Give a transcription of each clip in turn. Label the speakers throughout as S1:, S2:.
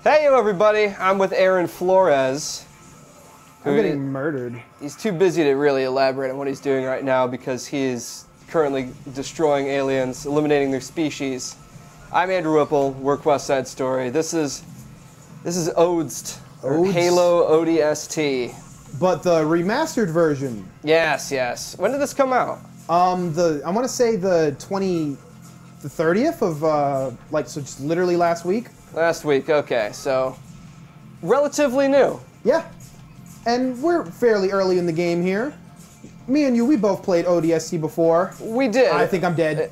S1: Hey, everybody. I'm with Aaron Flores.
S2: I'm getting murdered.
S1: He's too busy to really elaborate on what he's doing right now because he is currently destroying aliens, eliminating their species. I'm Andrew Whipple, work West Side Story. This is ODST, or Halo ODST.
S2: But the remastered version.
S1: Yes, yes. When did this come out?
S2: I want to say the 30th of so just literally last week.
S1: Last week, okay. So relatively new.
S2: Yeah. And we're fairly early in the game here. Me and you, we both played ODST before.
S1: We did.
S2: I think I'm dead.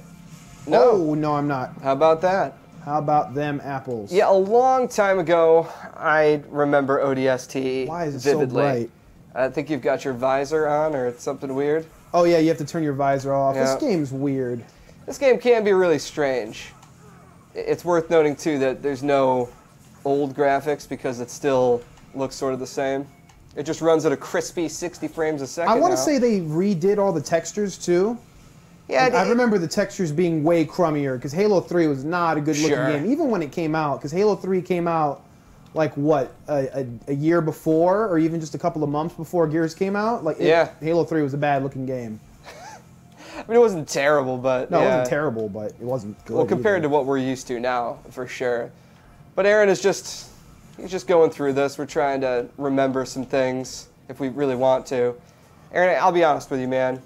S1: No.
S2: Oh, no, I'm not.
S1: How about that?
S2: How about them apples?
S1: Yeah, a long time ago, I remember ODST
S2: Why is it
S1: vividly.
S2: so bright?
S1: I think you've got your visor on, or it's something weird.
S2: Oh, yeah, you have to turn your visor off.
S1: Yeah.
S2: This game's weird.
S1: This game can be really strange. It's worth noting, too, that there's no old graphics because it still looks sort of the same. It just runs at a crispy 60 frames a second.
S2: I want to say they redid all the textures, too.
S1: Yeah,
S2: I remember the textures being way crummier because Halo 3 was not a good-looking game, even when it came out, because Halo 3 came out, like, what, a year before, or even just a couple of months before Gears came out? Like, Halo 3 was a bad-looking game.
S1: I mean, it wasn't terrible, but...
S2: No, it wasn't terrible, but it wasn't good.
S1: Well, compared to what we're used to now, for sure. But Aaron is just... He's just going through this. We're trying to remember some things, if we really want to. Aaron, I'll be honest with you, man.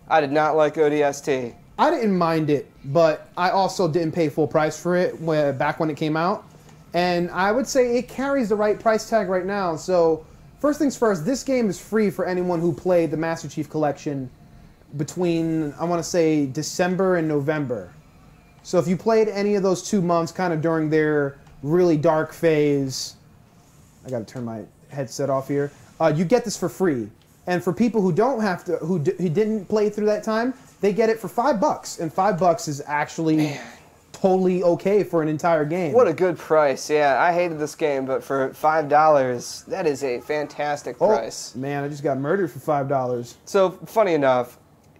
S1: I did not like ODST.
S2: I didn't mind it, but I also didn't pay full price for it back when it came out. And I would say it carries the right price tag right now. So, first things first, this game is free for anyone who played the Master Chief Collection between, I want to say, December and November. So if you played any of those 2 months kind of during their really dark phase, I got to turn my headset off here, you get this for free. And for people who don't have to, who didn't play through that time, they get it for $5. And $5 is actually totally okay for an entire game.
S1: What a good price. Yeah, I hated this game, but for $5, that is a fantastic price.
S2: Man, I just got murdered for $5.
S1: So, funny enough,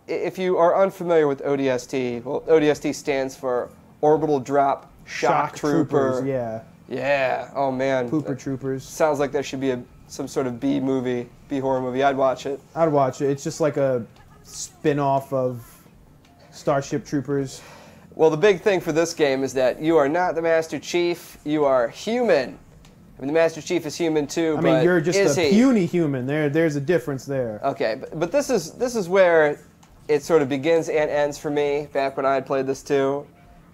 S1: if you are unfamiliar with ODST, well, ODST stands for Orbital Drop Shock Trooper.
S2: Yeah.
S1: Yeah. Oh, man.
S2: Pooper Troopers.
S1: Sounds like that should be some sort of B horror movie. I'd watch it.
S2: I'd watch it. It's just like a spin-off of Starship Troopers.
S1: Well, the big thing for this game is that you are not the Master Chief. You are human. I mean, the Master Chief is human too.
S2: I mean, you're just a puny human. There's a difference there.
S1: Okay, but this is where it sort of begins and ends for me. Back when I had played this too.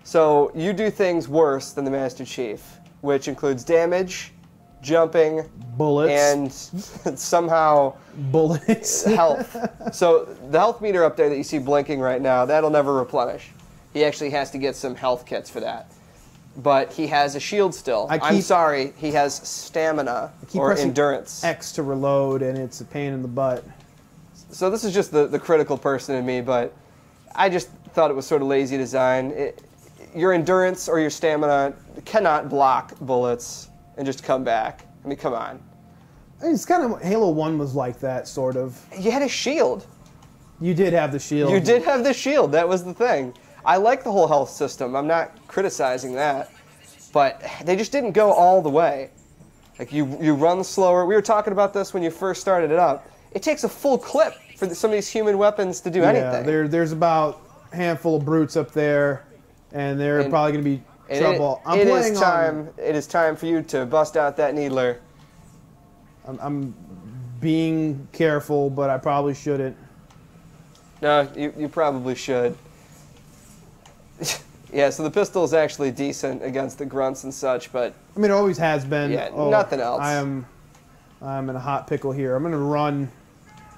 S1: So you do things worse than the Master Chief, which includes damage, jumping,
S2: bullets,
S1: and somehow
S2: bullets,
S1: health. So the health meter up there that you see blinking right now, that'll never replenish. He actually has to get some health kits for that. But he has a shield still. I'm sorry, he has stamina or endurance.
S2: X to reload, and it's a pain in the butt.
S1: So this is just the critical person in me, but I just thought it was sort of lazy design. Your endurance or your stamina cannot block bullets and just come back. I mean, come on.
S2: It's kind of, Halo 1 was like that, sort of.
S1: You had a shield.
S2: You did have the shield.
S1: You did have the shield. That was the thing. I like the whole health system. I'm not criticizing that. But they just didn't go all the way. Like, you run slower. We were talking about this when you first started it up. It takes a full clip for some of these human weapons to do anything.
S2: Yeah, there's about a handful of brutes up there, and they're probably going to be trouble.
S1: It is time for you to bust out that needler.
S2: I'm being careful, but I probably shouldn't.
S1: No, you probably should. Yeah, so the pistol is actually decent against the grunts and such, but...
S2: I mean, it always has been.
S1: Yeah, nothing else.
S2: I'm in a hot pickle here. I'm going to run.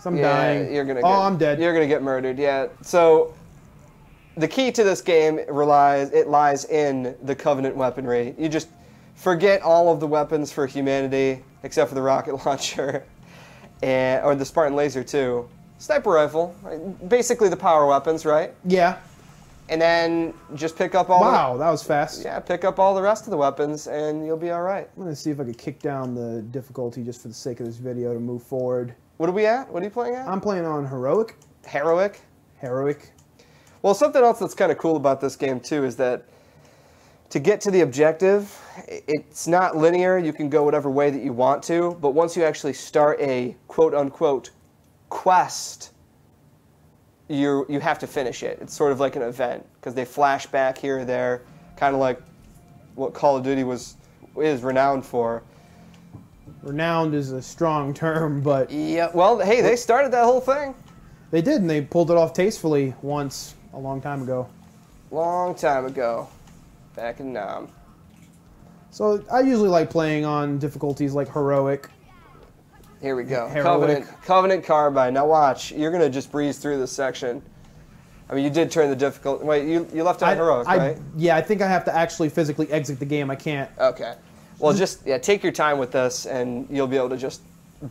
S2: I'm dying. I'm dead.
S1: You're going to get murdered, yeah. So, the key to this game lies in the Covenant weaponry. You just forget all of the weapons for humanity, except for the rocket launcher, or the Spartan laser, too. Sniper rifle, basically the power weapons, right?
S2: Yeah.
S1: And then just pick up all
S2: Wow, that was fast.
S1: Yeah, pick up all the rest of the weapons, and you'll be all right.
S2: I'm going to see if I can kick down the difficulty just for the sake of this video to move forward.
S1: What are we at? What are you playing at?
S2: I'm playing on Heroic.
S1: Heroic?
S2: Heroic.
S1: Well, something else that's kind of cool about this game, too, is that to get to the objective, it's not linear. You can go whatever way that you want to, but once you actually start a quote-unquote quest, you have to finish it. It's sort of like an event, because they flash back here or there, kind of like what Call of Duty is renowned for.
S2: Renowned is a strong term, but...
S1: Yeah, well, hey, they started that whole thing.
S2: They did, and they pulled it off tastefully once, a long time ago.
S1: Long time ago. Back in Nam.
S2: So I usually like playing on difficulties like Heroic.
S1: Here we go.
S2: Heroic.
S1: Covenant Carbine. Now watch. You're going to just breeze through this section. I mean, you did turn the difficulty... Wait, you left out Heroic, right?
S2: Yeah, I think I have to actually physically exit the game. I can't...
S1: Okay. Well, just take your time with this, and you'll be able to just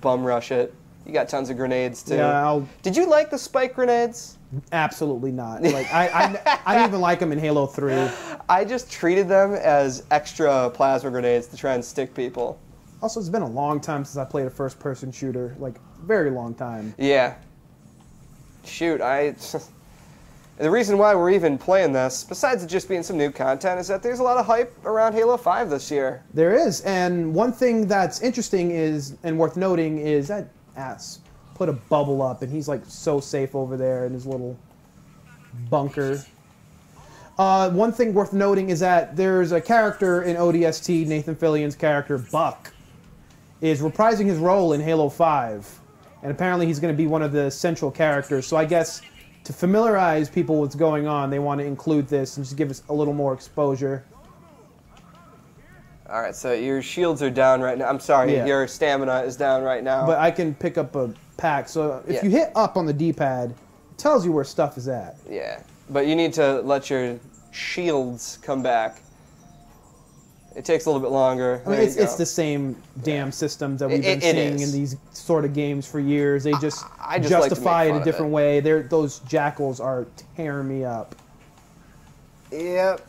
S1: bum rush it. You got tons of grenades, too.
S2: Yeah,
S1: Did you like the spike grenades?
S2: Absolutely not. Like I didn't even like them in Halo 3.
S1: I just treated them as extra plasma grenades to try and stick people.
S2: Also, it's been a long time since I played a first-person shooter. Like, very long time.
S1: Yeah. Shoot, the reason why we're even playing this, besides it just being some new content, is that there's a lot of hype around Halo 5 this year.
S2: There is, and one thing that's interesting is, and worth noting, is that ass put a bubble up, and he's like so safe over there in his little bunker. One thing worth noting is that there's a character in ODST, Nathan Fillion's character, Buck, is reprising his role in Halo 5. And apparently he's going to be one of the central characters. So I guess to familiarize people with what's going on, they want to include this and just give us a little more exposure.
S1: All right, so your shields are down right now. I'm sorry,
S2: Yeah.
S1: your stamina is down right now.
S2: But I can pick up a pack. So if you hit up on the D-pad, it tells you where stuff is at.
S1: Yeah, but you need to let your shields come back. It takes a little bit longer.
S2: I mean, it's the same damn systems that we've been seeing in these sort of games for years. They just,
S1: I just
S2: justify
S1: like to make
S2: it
S1: fun
S2: a different
S1: of
S2: way. Those jackals are tearing me up.
S1: Yep.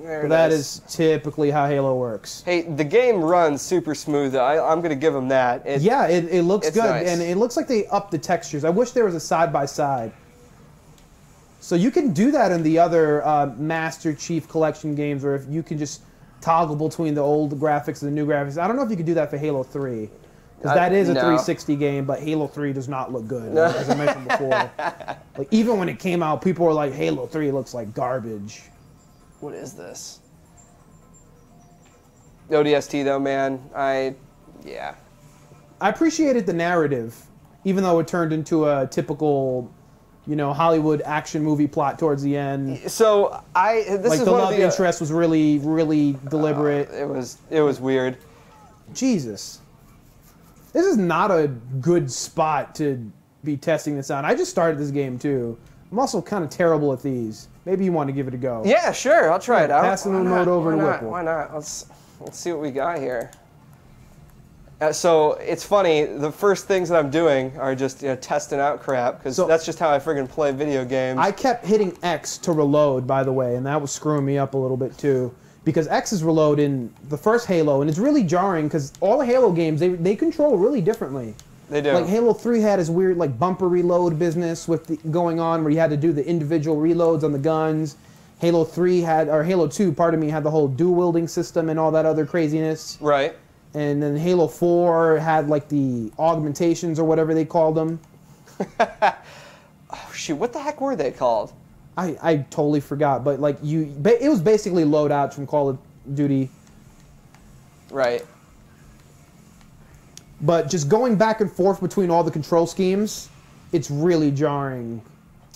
S2: But that is typically how Halo works.
S1: Hey, the game runs super smooth. I'm going to give them that.
S2: It looks good,
S1: nice.
S2: and it looks like they upped the textures. I wish there was a side-by-side. So you can do that in the other Master Chief Collection games, or if you can just toggle between the old graphics and the new graphics. I don't know if you could do that for Halo 3, because that is a 360 game, but Halo 3 does not look good, as I mentioned before. Like, even when it came out, people were like, Halo 3 looks like garbage.
S1: What is this? ODST though, man. Yeah.
S2: I appreciated the narrative, even though it turned into a typical, Hollywood action movie plot towards the end.
S1: So
S2: the love interest was really, really deliberate.
S1: It was weird.
S2: Jesus. This is not a good spot to be testing this out. I just started this game too. I'm also kind of terrible at these. Maybe you want to give it a go.
S1: Yeah, sure. I'll try it out.
S2: Pass the remote over to Whipple.
S1: Why not? Let's see what we got here. So it's funny. The first things that I'm doing are just testing out crap, because that's just how I friggin' play video games.
S2: I kept hitting X to reload, by the way, and that was screwing me up a little bit too. Because X is reload in the first Halo, and it's really jarring because all the Halo games, they control really differently.
S1: They do.
S2: Like Halo 3 had his weird bumper reload business going on, where you had to do the individual reloads on the guns. Halo 2, had the whole dual wielding system and all that other craziness.
S1: Right.
S2: And then Halo 4 had the augmentations or whatever they called them.
S1: Oh shoot, what the heck were they called?
S2: I totally forgot, but it was basically loadouts from Call of Duty.
S1: Right.
S2: But just going back and forth between all the control schemes, it's really jarring.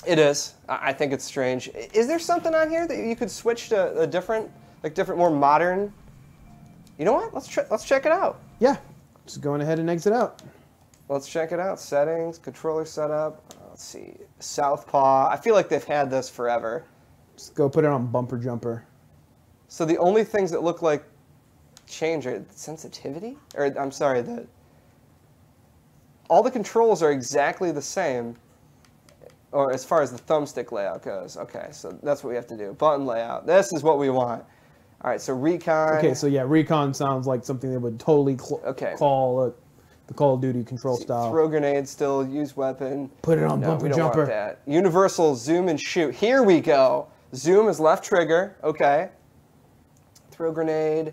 S1: It is. I think it's strange. Is there something on here that you could switch to a different, more modern? You know what? Let's check it out.
S2: Yeah. Just going ahead and exit out.
S1: Let's check it out. Settings, controller setup. Let's see. Southpaw. I feel like they've had this forever.
S2: Just go put it on bumper jumper.
S1: So the only things that look like change are sensitivity? Or, I'm sorry, all the controls are exactly the same, or as far as the thumbstick layout goes. Okay, so that's what we have to do. Button layout. This is what we want. All right, so recon.
S2: Okay, so yeah, recon sounds like something they would totally call the Call of Duty control style.
S1: Throw grenades still, use weapon.
S2: Put it on bumper
S1: we don't
S2: jumper.
S1: Want that. Universal zoom and shoot. Here we go. Zoom is left trigger. Okay. Throw grenade.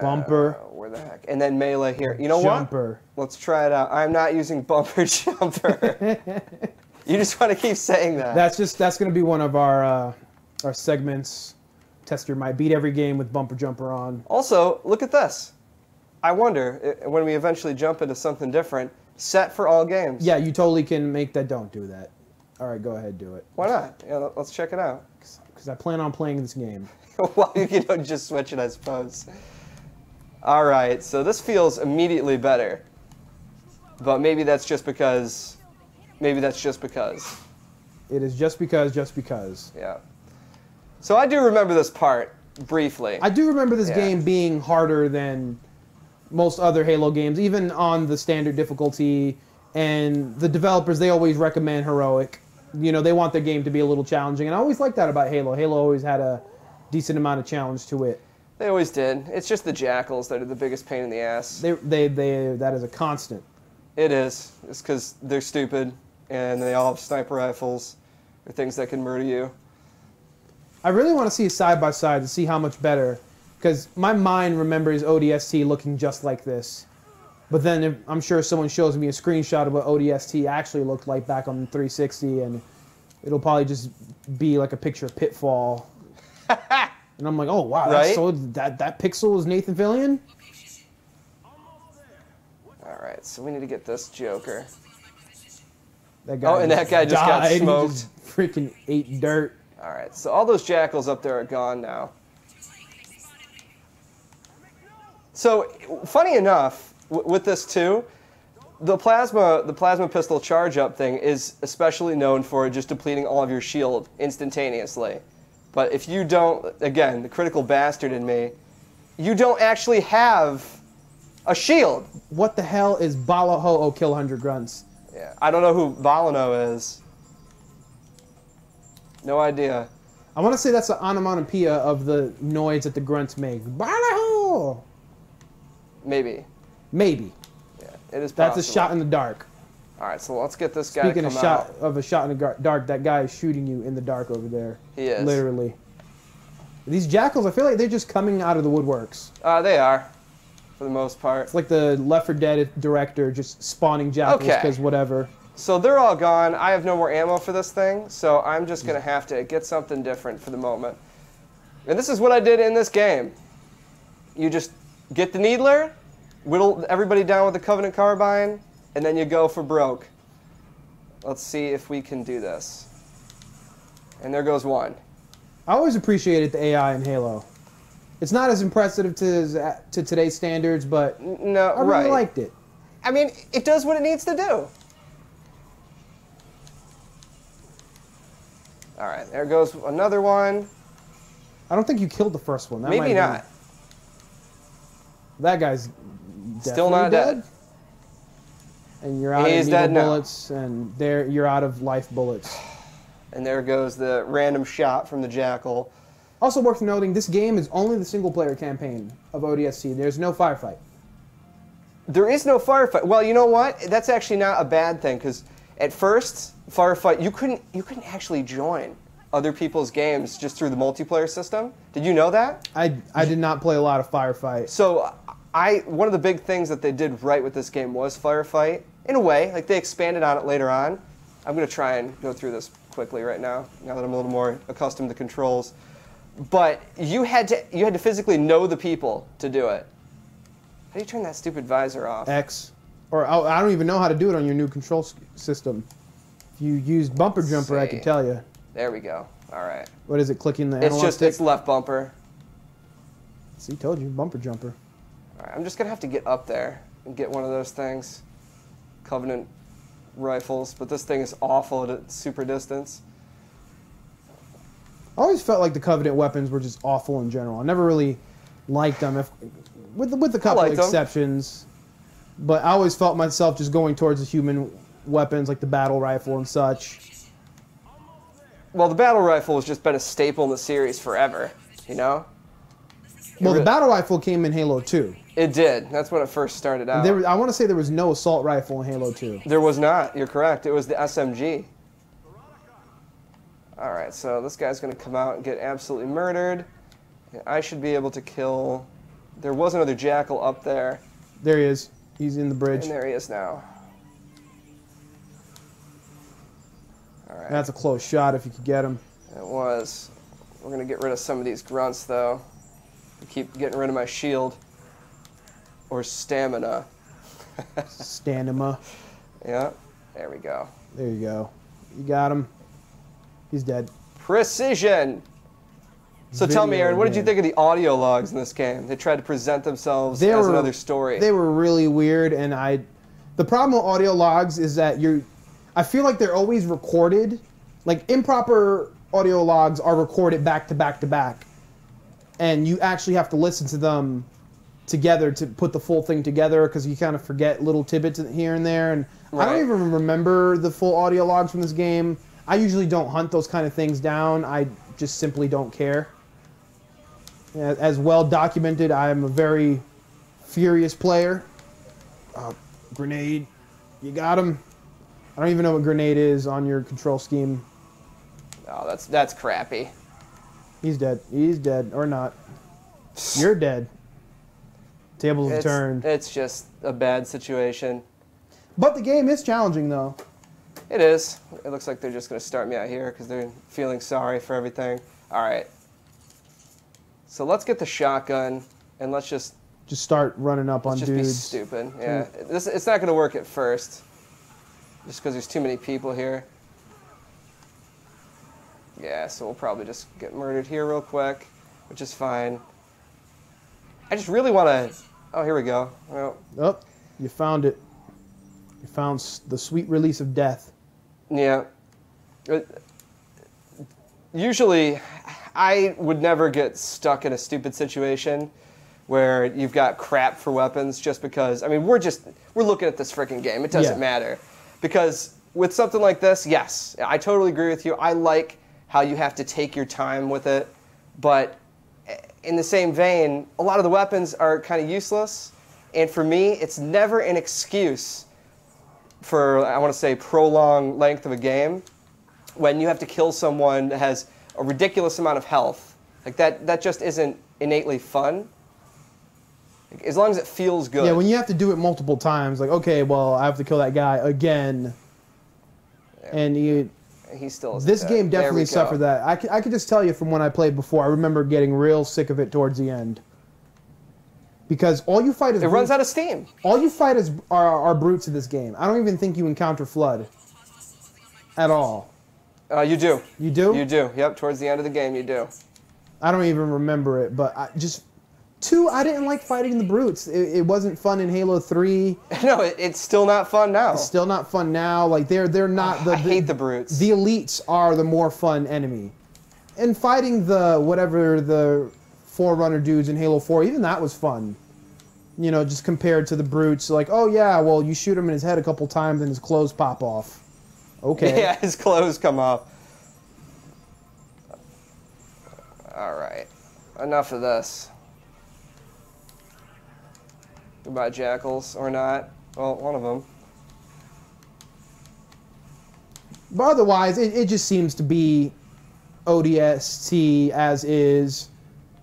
S2: Bumper.
S1: Where the heck? And then melee here. You know
S2: Jumper.
S1: what? Let's try it out. I'm not using bumper jumper. You just want to keep saying that.
S2: That's going to be one of our segments. Tester might beat every game with bumper jumper on.
S1: Also, look at this. I wonder, when we eventually jump into something different, set for all games.
S2: Yeah, you totally can make that. Don't do that. All right, go ahead, do it.
S1: Why not? Yeah, let's check it out.
S2: Because I plan on playing this game.
S1: Well, you can just switch it, I suppose. All right, so this feels immediately better. But maybe that's just because... Maybe that's just because.
S2: It is just because.
S1: Yeah. So I do remember this part, briefly.
S2: I do remember this game being harder than most other Halo games, even on the standard difficulty. And the developers, they always recommend heroic. You know, they want their game to be a little challenging. And I always liked that about Halo. Halo always had a decent amount of challenge to it.
S1: They always did. It's just the jackals that are the biggest pain in the ass.
S2: That is a constant.
S1: It is. It's because they're stupid, and they all have sniper rifles, or things that can murder you.
S2: I really want to see a side-by-side to see how much better, because my mind remembers ODST looking just like this. But then I'm sure someone shows me a screenshot of what ODST actually looked like back on 360, and it'll probably just be like a picture of Pitfall. And I'm like, oh, wow,
S1: right?
S2: So that pixel is Nathan Fillion?
S1: All right, so we need to get this Joker.
S2: That guy
S1: and that guy just got smoked.
S2: He just freaking ate dirt.
S1: All right, so all those jackals up there are gone now. So, funny enough, with this too, the plasma pistol charge-up thing is especially known for just depleting all of your shield instantaneously. But if you don't, again, the critical bastard in me, you don't actually have a shield.
S2: What the hell is Bala Ho-Oh Kill 100 Grunts?
S1: Yeah, I don't know who Balano is. No idea.
S2: I want to say that's the onomatopoeia of the noise that the grunts make. Bala Ho!
S1: Maybe.
S2: Maybe.
S1: Yeah, it is possible.
S2: That's a shot in the dark.
S1: All right, so let's get this guy
S2: Speaking
S1: to come
S2: of
S1: out.
S2: a shot in the dark, that guy is shooting you in the dark over there.
S1: He is.
S2: Literally. These jackals, I feel like they're just coming out of the woodworks.
S1: They are, for the most part.
S2: It's like the Left 4 Dead director just spawning jackals because whatever.
S1: So they're all gone. I have no more ammo for this thing, so I'm just going to have to get something different for the moment. And this is what I did in this game. You just get the Needler, whittle everybody down with the Covenant Carbine, and then you go for broke. Let's see if we can do this. And there goes one.
S2: I always appreciated the AI in Halo. It's not as impressive to today's standards, but
S1: no,
S2: I really liked it.
S1: I mean, it does what it needs to do. All right, there goes another one.
S2: I don't think you killed the first one. That
S1: Maybe not.
S2: That guy's
S1: still not dead.
S2: And you're out of needle bullets, and you're out of life bullets.
S1: And there goes the random shot from the jackal.
S2: Also worth noting, this game is only the single-player campaign of ODST. There's no firefight.
S1: There is no firefight. Well, you know what? That's actually not a bad thing, because at first, firefight, you couldn't actually join other people's games just through the multiplayer system. Did you know that?
S2: I did not play a lot of firefight.
S1: So one of the big things that they did right with this game was firefight. In a way, like they expanded on it later on. I'm going to try and go through this quickly right now that I'm a little more accustomed to controls. But you had to physically know the people to do it. How do you turn that stupid visor off?
S2: X. Or I don't even know how to do it on your new control system. If you used bumper jumper, I could tell you.
S1: There we go. All right.
S2: What is it, clicking the analog stick?
S1: It's left bumper.
S2: See, told you, bumper jumper.
S1: All right, I'm just going to have to get up there and get one of those things. Covenant rifles, but this thing is awful at a super distance.
S2: I always felt like the Covenant weapons were just awful in general. I never really liked them, with a couple of exceptions. But I always felt myself just going towards the human weapons, like the battle rifle and such.
S1: Well, the battle rifle has just been a staple in the series forever, you know?
S2: Well, the battle rifle came in Halo 2.
S1: It did. That's when it first started out.
S2: I want to say there was no assault rifle in Halo 2.
S1: There was not. You're correct. It was the SMG. All right, so this guy's going to come out and get absolutely murdered. I should be able to kill... There was another jackal up there.
S2: There he is. He's in the bridge.
S1: And there he is now. All right.
S2: That's a close shot if you could get him.
S1: It was. We're going to get rid of some of these grunts, though. Keep getting rid of my shield. Or stamina.
S2: Stamina.
S1: Yeah. There we go.
S2: There you go. You got him. He's dead.
S1: Precision! So tell me, Aaron, what did you think of the audio logs in this game? They tried to present themselves as another story.
S2: They were really weird, and the problem with audio logs is that I feel like they're always recorded. Like, improper audio logs are recorded back to back to back. And you actually have to listen to them together to put the full thing together, because you kind of forget little tidbits here and there. And right. I don't even remember the full audio logs from this game. I usually don't hunt those kind of things down. I just simply don't care. As well documented, I am a very furious player. Grenade. You got him. I don't even know what grenade is on your control scheme.
S1: Oh, that's crappy.
S2: He's dead. He's dead. Or not. You're dead. Tables have turned.
S1: It's just a bad situation.
S2: But the game is challenging, though.
S1: It is. It looks like they're just going to start me out here because they're feeling sorry for everything. All right. So let's get the shotgun, and let's just
S2: start running up on dudes.
S1: Just be stupid. Yeah. It's not going to work at first, just because there's too many people here. Yeah, so we'll probably just get murdered here real quick, which is fine. I just really want to... Oh, here we go.
S2: Oh, you found it. You found the sweet release of death.
S1: Yeah. Usually, I would never get stuck in a stupid situation where you've got crap for weapons just because... I mean, we're looking at this freaking game. It doesn't matter. Because with something like this, yes, I totally agree with you. I like how you have to take your time with it. But in the same vein, a lot of the weapons are kind of useless. And for me, it's never an excuse for, I want to say, prolonged length of a game when you have to kill someone that has a ridiculous amount of health. Like that just isn't innately fun. As long as it feels good.
S2: Yeah, when you have to do it multiple times, like, okay, well, I have to kill that guy again.
S1: Yeah.
S2: And
S1: he still isn't
S2: this
S1: dead.
S2: game definitely suffered that. I could just tell you from when I played before, I remember getting real sick of it towards the end. Because all you fight is...
S1: It runs out of steam.
S2: All you fight are brutes in this game. I don't even think you encounter Flood. At all.
S1: You do.
S2: You do?
S1: You do. Yep, towards the end of the game, you do.
S2: I don't even remember it, but I didn't like fighting the brutes. It wasn't fun in Halo 3.
S1: No, it's still not fun now.
S2: It's still not fun now. Like they're not
S1: I hate the brutes.
S2: The elites are the more fun enemy. And fighting the Forerunner dudes in Halo 4, even that was fun. You know, just compared to the brutes, like, oh yeah, well you shoot him in his head a couple times and his clothes pop off. Okay.
S1: Yeah, his clothes come off. All right. Enough of this. Goodbye, jackals, or not. Well, one of them.
S2: But otherwise, it just seems to be ODST as is.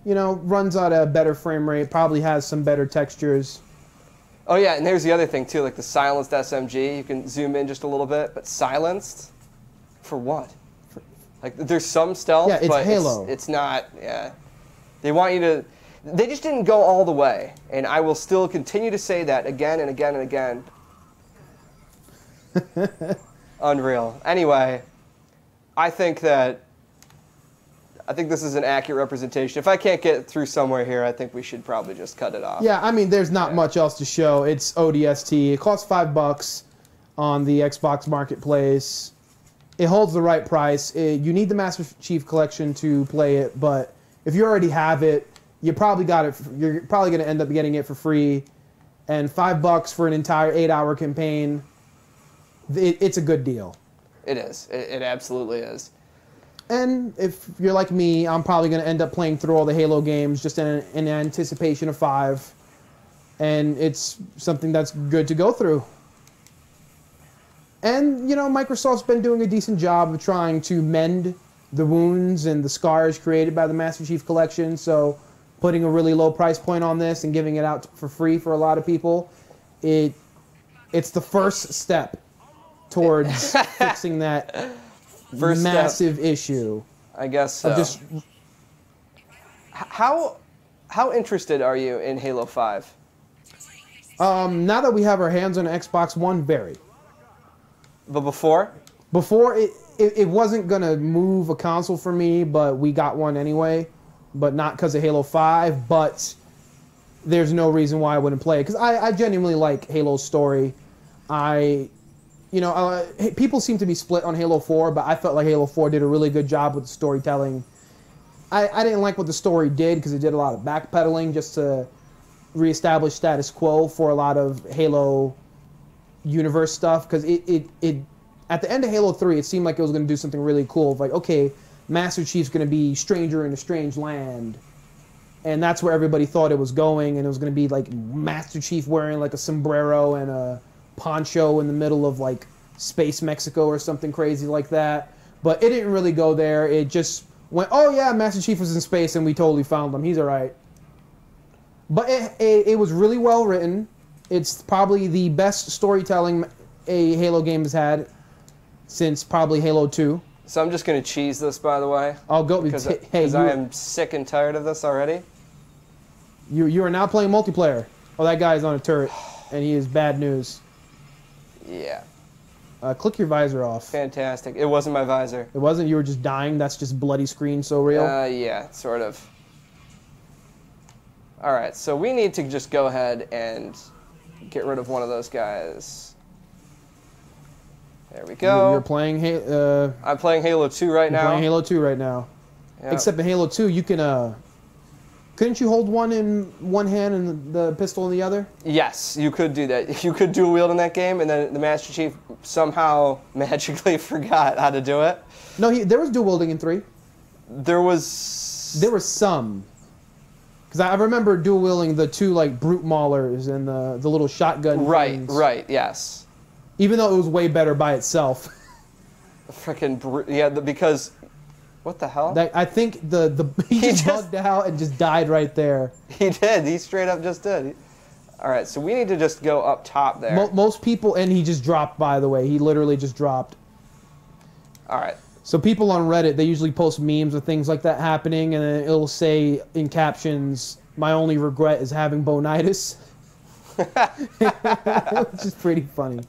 S2: You know, runs at a better frame rate, probably has some better textures.
S1: Oh yeah, and there's the other thing too, like the silenced SMG. You can zoom in just a little bit, but silenced? For what? Like, there's some stealth,
S2: yeah, it's
S1: but
S2: Halo.
S1: It's not, yeah. They want you to... They just didn't go all the way, and I will still continue to say that again and again and again. Unreal. Anyway, I think this is an accurate representation. If I can't get through somewhere here, I think we should probably just cut it off.
S2: Yeah, I mean, there's not much else to show. It's ODST. It costs $5 on the Xbox Marketplace. It holds the right price. You need the Master Chief Collection to play it, but if you already have it, you're probably going to end up getting it for free. And $5 for an entire 8-hour campaign, it's a good deal.
S1: It is. It absolutely is.
S2: And if you're like me, I'm probably going to end up playing through all the Halo games just in anticipation of 5. And it's something that's good to go through. And, you know, Microsoft's been doing a decent job of trying to mend the wounds and the scars created by the Master Chief Collection. So putting a really low price point on this and giving it out for free for a lot of people, it's the first step towards fixing that massive issue.
S1: I guess so. How interested are you in Halo 5?
S2: Now that we have our hands on Xbox One, very.
S1: But before?
S2: Before, it wasn't going to move a console for me, but we got one anyway. But not because of Halo 5, but there's no reason why I wouldn't play it. Because I genuinely like Halo's story. People seem to be split on Halo 4, but I felt like Halo 4 did a really good job with the storytelling. I didn't like what the story did because it did a lot of backpedaling just to reestablish status quo for a lot of Halo universe stuff. Because it at the end of Halo 3, it seemed like it was going to do something really cool. Like, okay, Master Chief's going to be stranger in a strange land. And that's where everybody thought it was going. And it was going to be like Master Chief wearing like a sombrero and a poncho in the middle of like space Mexico or something crazy like that. But it didn't really go there. It just went, oh yeah, Master Chief was in space and we totally found him. He's all right. But it was really well written. It's probably the best storytelling a Halo game has had since probably Halo 2.
S1: So I'm just going to cheese this, by the way.
S2: I'll go
S1: because I am sick and tired of this already.
S2: You are now playing multiplayer. Oh, that guy is on a turret, and he is bad news.
S1: Yeah.
S2: Click your visor off.
S1: Fantastic. It wasn't my visor.
S2: It wasn't? You were just dying? That's just bloody screen so real?
S1: Yeah, sort of. All right, so we need to just go ahead and get rid of one of those guys. There we go.
S2: You're playing
S1: I'm playing Halo 2 right now.
S2: You're playing Halo 2 right now. Yep. Except in Halo 2, you can... couldn't you hold one in one hand and the pistol in the other? Yes,
S1: you could do that. You could dual wield in that game, and then the Master Chief somehow magically forgot how to do it.
S2: No, there was dual wielding in 3.
S1: There was some.
S2: Because I remember dual wielding the two like brute maulers and the little shotgun things.
S1: Right, yes.
S2: Even though it was way better by itself.
S1: Because what the hell?
S2: I think he just bugged out and just died right there.
S1: He did. He straight up just did. All right, so we need to just go up top there.
S2: Most people, and he just dropped, by the way. He literally just dropped.
S1: All right.
S2: So people on Reddit, they usually post memes of things like that happening, and then it'll say in captions, "My only regret is having bonitis," which is pretty funny.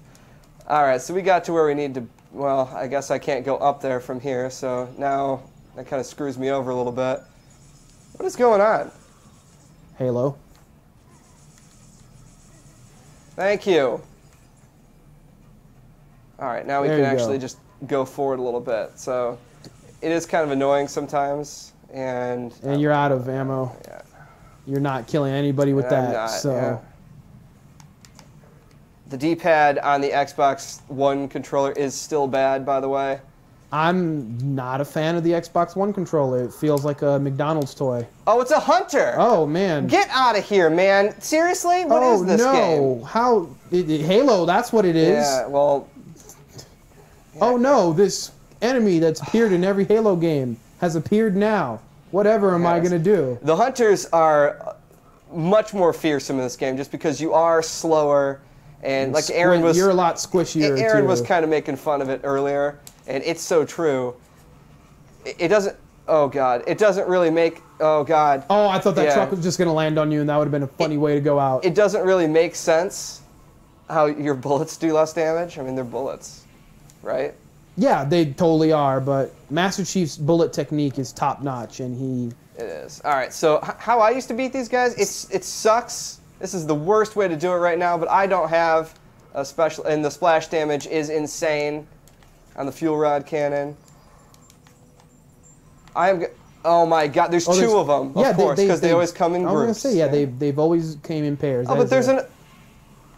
S1: All right, so we got to where we need to. Well, I guess I can't go up there from here, so now that kind of screws me over a little bit. What is going on?
S2: Halo.
S1: Thank you. All right, now we can actually just go forward a little bit. So it is kind of annoying sometimes, and
S2: you're out of ammo.
S1: Yeah.
S2: You're not killing anybody with that.
S1: Not,
S2: so.
S1: Yeah. The D-pad on the Xbox One controller is still bad, by the way.
S2: I'm not a fan of the Xbox One controller. It feels like a McDonald's toy.
S1: Oh, it's a hunter! Oh, man. Get out of here, man. Seriously? What is this game?
S2: How? Halo, that's what it is.
S1: Yeah, well... Yeah.
S2: Oh, no, this enemy that's appeared in every Halo game has appeared now. Whatever am I going to do?
S1: The hunters are much more fearsome in this game just because you are slower. And like Aaron was,
S2: you're a lot squishier.
S1: Aaron was kind of making fun of it earlier, and it's so true. It doesn't. Oh God! It doesn't really make. Oh God!
S2: Oh, I thought that truck was just going to land on you, and that would have been a funny way to go out.
S1: It doesn't really make sense how your bullets do less damage. I mean, they're bullets, right?
S2: Yeah, they totally are. But Master Chief's bullet technique is top notch, and he.
S1: It is. All right. So how I used to beat these guys, it sucks. This is the worst way to do it right now, but I don't have a special, and the splash damage is insane on the fuel rod cannon. Oh my God, there's two of them, of course, because they always come in groups.
S2: I was going to say, yeah, they've always came in pairs.
S1: Oh, but there's an...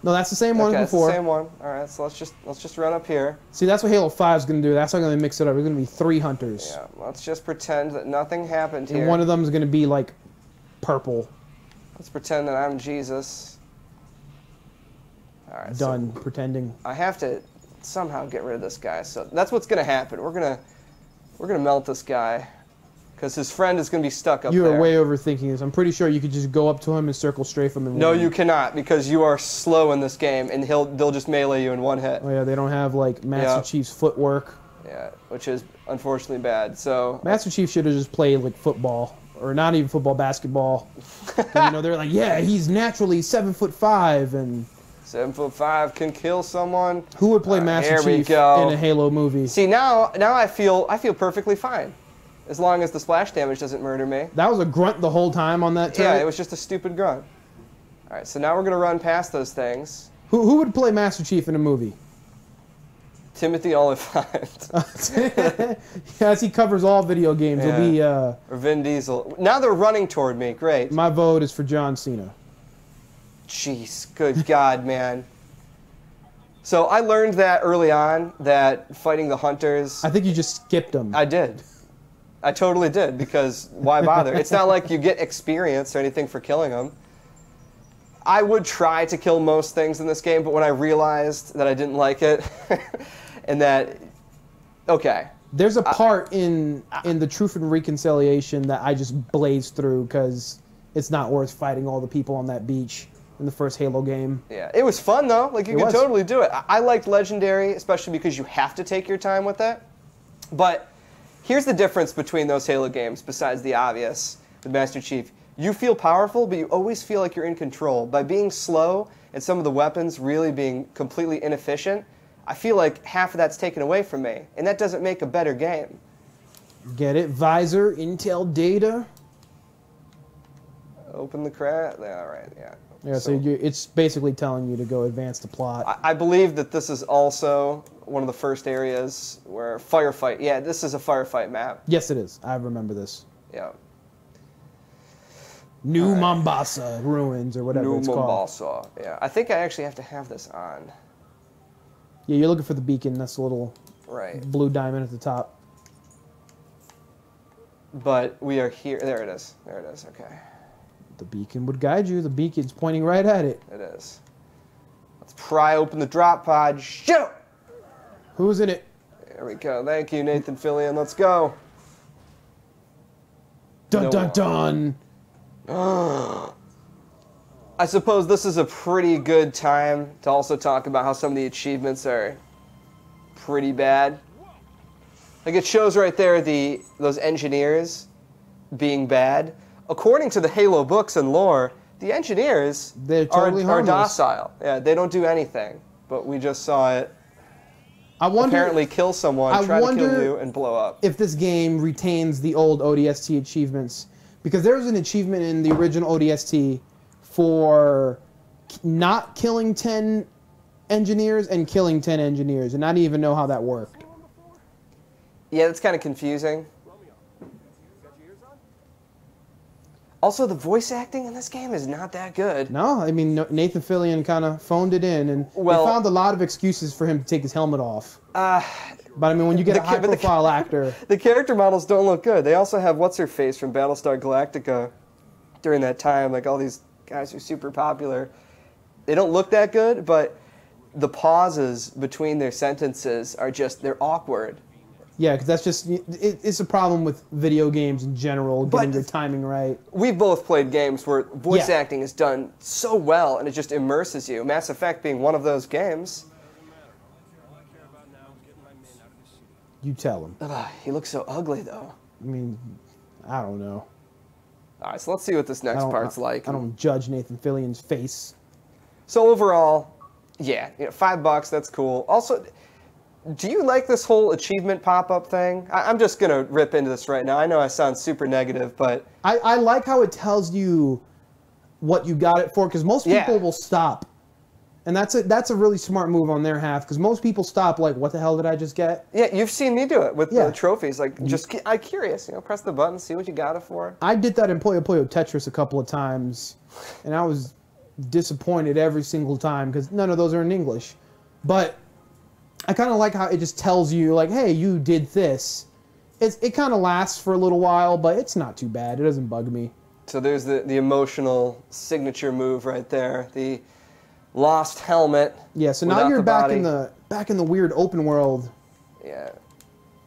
S2: No, that's the same one as before.
S1: It's the same one. All right, so let's just run up here.
S2: See, that's what Halo 5 is going to do. That's not going to mix it up. There's going to be 3 hunters.
S1: Yeah, let's just pretend that nothing happened here.
S2: And one of them is going to be, like, purple.
S1: Let's pretend that I'm Jesus. All right.
S2: Done pretending.
S1: I have to somehow get rid of this guy. So that's what's going to happen. We're going to We're going to melt this guy. Because his friend is going to be stuck up
S2: there.
S1: there.
S2: You are way overthinking this. I'm pretty sure you could just go up to him and circle strafe him. And
S1: no, you cannot, because you are slow in this game, and they'll just melee you in one hit.
S2: Oh yeah, they don't have like Master Chief's footwork.
S1: Yeah, which is unfortunately bad. So
S2: Master Chief should have just played like football, or not even football, basketball. They're like, yeah, he's naturally 7'5" and
S1: 7'5" can kill someone.
S2: Who would play Master Chief in a Halo movie?
S1: See, now I feel perfectly fine. As long as the splash damage doesn't murder me.
S2: That was a grunt the whole time on that turret?
S1: Yeah, it was just a stupid grunt. Alright, so now we're going to run past those things.
S2: Who would play Master Chief in a movie?
S1: Timothy Olyphant.
S2: As he covers all video games,
S1: yeah.
S2: He'll be...
S1: or Vin Diesel. Now they're running toward me. Great.
S2: My vote is for John Cena.
S1: Jeez, good God, man. So I learned that early on, that fighting the hunters...
S2: I think you just skipped them.
S1: I did. I totally did, because why bother? It's not like you get experience or anything for killing them. I would try to kill most things in this game, but when I realized that I didn't like it, and that, okay.
S2: There's a part in the Truth and Reconciliation that I just blazed through, because it's not worth fighting all the people on that beach in the first Halo game.
S1: Yeah, it was fun, though. Like, you could totally do it. I liked Legendary, especially because you have to take your time with it. But... here's the difference between those Halo games, besides the obvious, with Master Chief. You feel powerful, but you always feel like you're in control. By being slow and some of the weapons really being completely inefficient, I feel like half of that's taken away from me, and that doesn't make a better game.
S2: Get it? Visor, Intel data.
S1: Open the crate. Yeah, all right, yeah.
S2: Yeah, so it's basically telling you to go advance the plot.
S1: I believe that this is also one of the first areas where firefight. Yeah, this is a firefight map.
S2: Yes, it is. I remember this.
S1: Yeah.
S2: New Mombasa ruins or whatever it's called. New
S1: Mombasa. Yeah, I think I actually have to have this on.
S2: Yeah, you're looking for the beacon. That's the little blue diamond at the top.
S1: But we are here. There it is. There it is. Okay.
S2: The beacon would guide you. The beacon's pointing right at it.
S1: It is. Let's pry open the drop pod. Shoot!
S2: Who's in it?
S1: There we go. Thank you, Nathan Fillion. Let's go.
S2: Dun dun dun.
S1: I suppose this is a pretty good time to also talk about how some of the achievements are pretty bad. Like, it shows right there those engineers being bad. According to the Halo books and lore, the engineers are docile. Yeah, they don't do anything. But we just saw it apparently kill someone, try to kill you, and blow up.
S2: If this game retains the old ODST achievements, because there was an achievement in the original ODST for not killing 10 engineers and killing 10 engineers, and I didn't even know how that worked.
S1: Yeah, that's kind of confusing. Also, the voice acting in this game is not that good.
S2: No, I mean, Nathan Fillion kind of phoned it in, and they found a lot of excuses for him to take his helmet off. But I mean, when you get a high-profile actor...
S1: The character models don't look good. They also have What's-Her-Face from Battlestar Galactica during that time. Like, all these guys are super popular. They don't look that good, but the pauses between their sentences are just, they're awkward.
S2: Yeah, because that's just, it's a problem with video games in general, getting their timing right.
S1: We've both played games where voice acting is done so well, and it just immerses you. Mass Effect being one of those games.
S2: You tell him.
S1: He looks so ugly, though.
S2: I mean, I don't know.
S1: All right, so let's see what this next part's like.
S2: I don't judge Nathan Fillion's face.
S1: So overall, yeah, $5, that's cool. Also, do you like this whole achievement pop-up thing? I'm just going to rip into this right now. I know I sound super negative, but...
S2: I like how it tells you what you got it for, because most people will stop. And that's a really smart move on their half, because most people stop like, what the hell did I just get?
S1: Yeah, you've seen me do it with the trophies. Like, I'm curious, press the button, see what you got it for.
S2: I did that in Puyo Puyo Tetris a couple of times, and I was disappointed every single time, because none of those are in English. But I kind of like how it just tells you, like, hey, you did this. It kind of lasts for a little while, but it's not too bad. It doesn't bug me.
S1: So there's the emotional signature move right there. The lost helmet.
S2: Yeah, so now you're back in the weird open world.
S1: Yeah.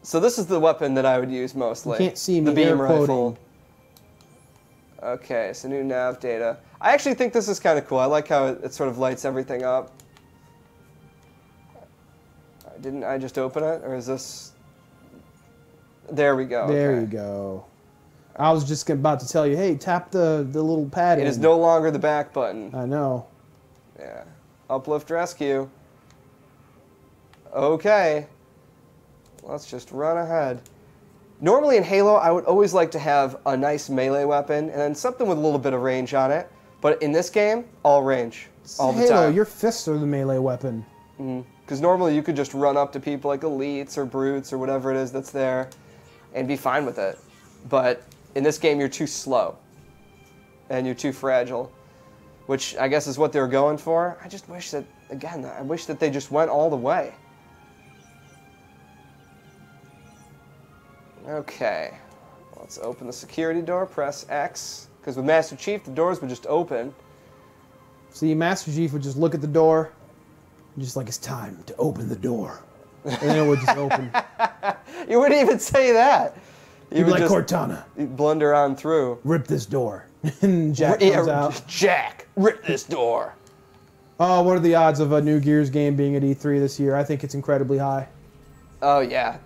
S1: So this is the weapon that I would use mostly.
S2: You can't see me.
S1: The beam
S2: air
S1: rifle.
S2: quoting.
S1: Okay, so new nav data. I actually think this is kind of cool. I like how it sort of lights everything up. Didn't I just open it, or is this? There we go.
S2: There
S1: okay.
S2: you go. I was just about to tell you, hey, tap the little pad.
S1: It is no longer the back button.
S2: I know.
S1: Yeah. Uplift rescue. Okay. Let's just run ahead. Normally in Halo, I would always like to have a nice melee weapon and then something with a little bit of range on it. But in this game, all range, all the
S2: Halo,
S1: time.
S2: your fists are the melee weapon.
S1: Because normally you could just run up to people like elites or brutes or whatever it is that's there and be fine with it. But in this game, you're too slow and you're too fragile, which I guess is what they were going for. I just wish that, again, I wish that they just went all the way. Okay, let's open the security door, press X, because with Master Chief, the doors would just open.
S2: See, Master Chief would just look at the door, and just like, it's time to open the door. And then it would just open.
S1: You wouldn't even say that.
S2: You'd be like,
S1: just
S2: Cortana,
S1: blunder on through.
S2: rip this door. And Jack comes out.
S1: Jack, rip this door.
S2: Oh, what are the odds of a new Gears game being at E3 this year? I think it's incredibly high.
S1: Oh yeah,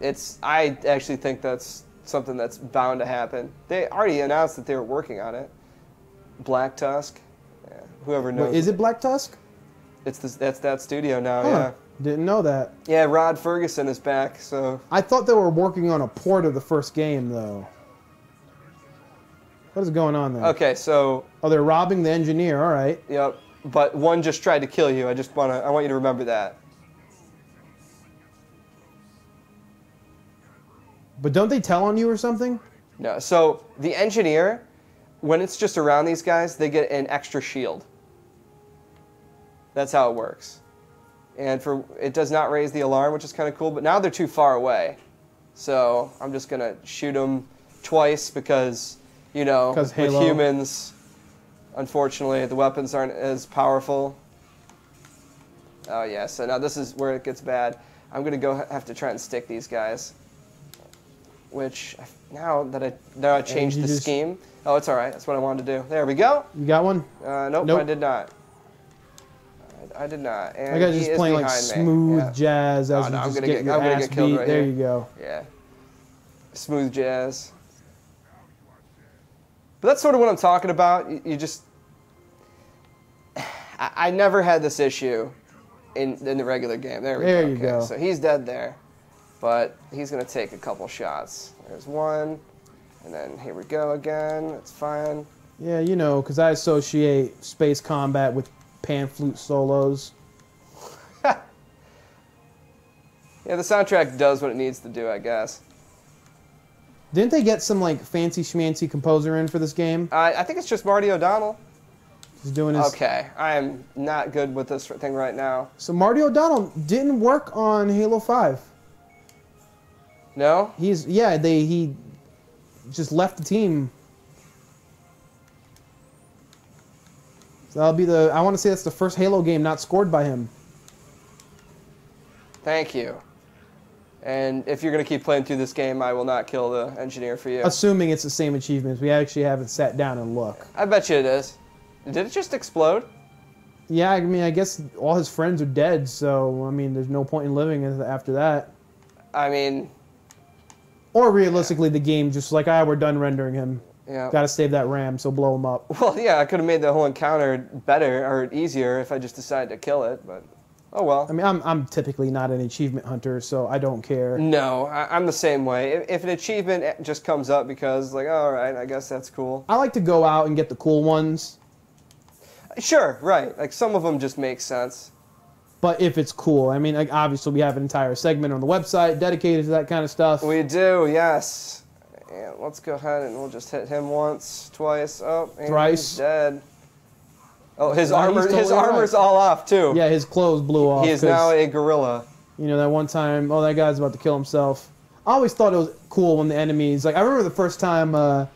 S1: I actually think that's something that's bound to happen. They already announced that they were working on it. Black Tusk, yeah, whoever knows.
S2: Wait, is it Black Tusk?
S1: That's that studio now.
S2: Huh.
S1: Yeah.
S2: Didn't know that.
S1: Yeah, Rod Ferguson is back. So
S2: I thought they were working on a port of the first game, though. What is going on there?
S1: okay, so
S2: Oh, they're robbing the engineer. All right.
S1: yep. But one just tried to kill you. I want you to remember that.
S2: But don't they tell on you or something?
S1: No. So the engineer, when it's just around these guys, they get an extra shield. That's how it works. And it does not raise the alarm, which is kind of cool. But now they're too far away, so I'm just gonna shoot them twice because with
S2: Halo.
S1: humans, unfortunately, the weapons aren't as powerful. Oh yeah. So now this is where it gets bad. I'm gonna have to try and stick these guys. Which now I changed the scheme. Oh, it's all right. That's what I wanted to do. There we go.
S2: You got one?
S1: Nope,
S2: Nope.
S1: I did not. I did not. And
S2: I got
S1: he
S2: just
S1: is
S2: playing like
S1: behind me.
S2: smooth
S1: Yeah.
S2: jazz as
S1: Oh,
S2: you
S1: no, I'm
S2: just
S1: gonna
S2: get
S1: get-
S2: your
S1: I'm gonna
S2: ass
S1: get killed
S2: beat.
S1: right
S2: There
S1: here.
S2: you go.
S1: Yeah. Smooth jazz. But that's sort of what I'm talking about. You just... I never had this issue in the regular game. There we go.
S2: There you
S1: Okay,
S2: go.
S1: So he's dead there. But he's going to take a couple shots. There's one. And then here we go again. It's fine.
S2: Yeah, because I associate space combat with pan flute solos.
S1: Yeah, the soundtrack does what it needs to do, I guess.
S2: Didn't they get some like fancy schmancy composer in for this game?
S1: I think it's just Marty O'Donnell.
S2: He's doing his.
S1: Okay, I am not good with this thing right now.
S2: So Marty O'Donnell didn't work on Halo 5.
S1: No?
S2: He just left the team. So I want to say that's the first Halo game not scored by him.
S1: Thank you. And if you're going to keep playing through this game, I will not kill the engineer for you.
S2: Assuming it's the same achievements. We actually haven't sat down and look.
S1: I bet you it is. Did it just explode?
S2: Yeah, I mean, I guess all his friends are dead, so, I mean, there's no point in living after that.
S1: I mean...
S2: Or realistically, the game just like, we're done rendering him.
S1: Yeah.
S2: Gotta save that RAM, so blow him up.
S1: Well, yeah, I could have made the whole encounter better or easier if I just decided to kill it, but... Oh, well.
S2: I mean, I'm typically not an achievement hunter, so I don't care.
S1: No, I'm the same way. If an achievement just comes up because, like, all right, I guess that's cool.
S2: I like to go out and get the cool ones.
S1: Sure, right. Like, some of them just make sense.
S2: But if it's cool, I mean, like, obviously we have an entire segment on the website dedicated to that kind of stuff.
S1: We do, yes. And let's go ahead and we'll just hit him once, twice. Oh, and
S2: Thrice.
S1: he's dead. Oh, his
S2: No, he's
S1: armor,
S2: totally
S1: his armor's
S2: right.
S1: all off too.
S2: Yeah, his clothes blew off.
S1: He is
S2: 'cause,
S1: now a gorilla.
S2: that one time, that guy's about to kill himself. I always thought it was cool when the enemies, like, I remember the first time an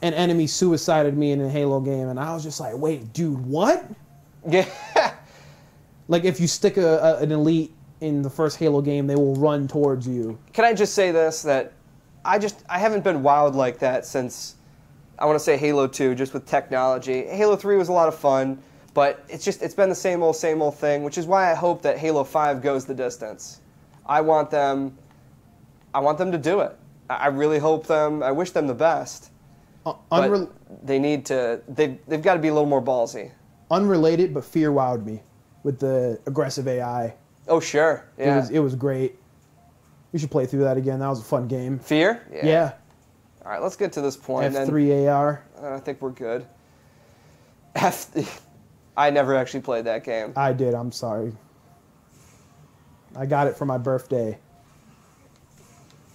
S2: enemy suicided me in a Halo game, and I was just like, wait, dude, what?
S1: Yeah.
S2: Like, if you stick an elite in the first Halo game, they will run towards you.
S1: Can I just say this, that I haven't been wowed like that since, I want to say Halo 2, just with technology. Halo 3 was a lot of fun, but it's been the same old thing, which is why I hope that Halo 5 goes the distance. I want them to do it. I really hope them, I wish them the best. But they need to, they've got to be a little more ballsy.
S2: Unrelated, but Fear wowed me with the aggressive AI.
S1: Oh, sure. Yeah.
S2: It was great. We should play through that again. That was a fun game.
S1: Fear?
S2: Yeah.
S1: All right, let's get to this point.
S2: F3 AR.
S1: I think we're good. I never actually played that game.
S2: I did. I'm sorry. I got it for my birthday.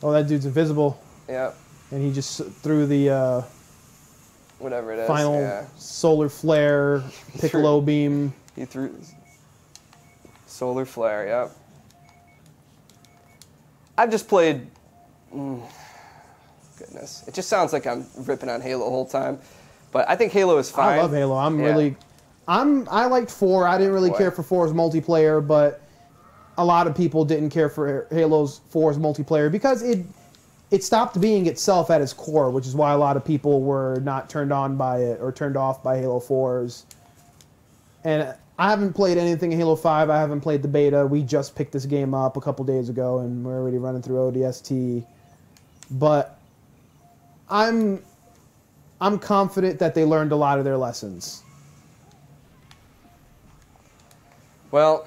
S2: Oh, that dude's invisible.
S1: Yep.
S2: And he just threw the
S1: whatever it is.
S2: Final solar flare, piccolo beam.
S1: He threw solar flare. Yep. I've just played. Goodness, it just sounds like I'm ripping on Halo the whole time, but I think Halo is fine.
S2: I love Halo. I liked 4. I didn't really care for 4's multiplayer, but a lot of people didn't care for Halo's 4's multiplayer because it stopped being itself at its core, which is why a lot of people were not turned on by it or turned off by Halo 4's. And I haven't played anything in Halo 5. I haven't played the beta. We just picked this game up a couple days ago, and we're already running through ODST. But I'm confident that they learned a lot of their lessons.
S1: Well,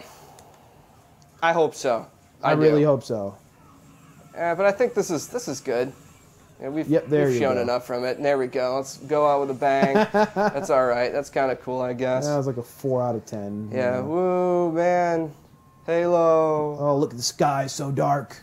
S1: I hope so.
S2: I really hope so.
S1: But I think this is good. Yeah, we've shown enough from it. And there we go. Let's go out with a bang. That's all right. That's kind of cool, I guess.
S2: That was like a 4 out of 10.
S1: Yeah. Woo, man. Halo.
S2: Oh, look at the sky, so dark.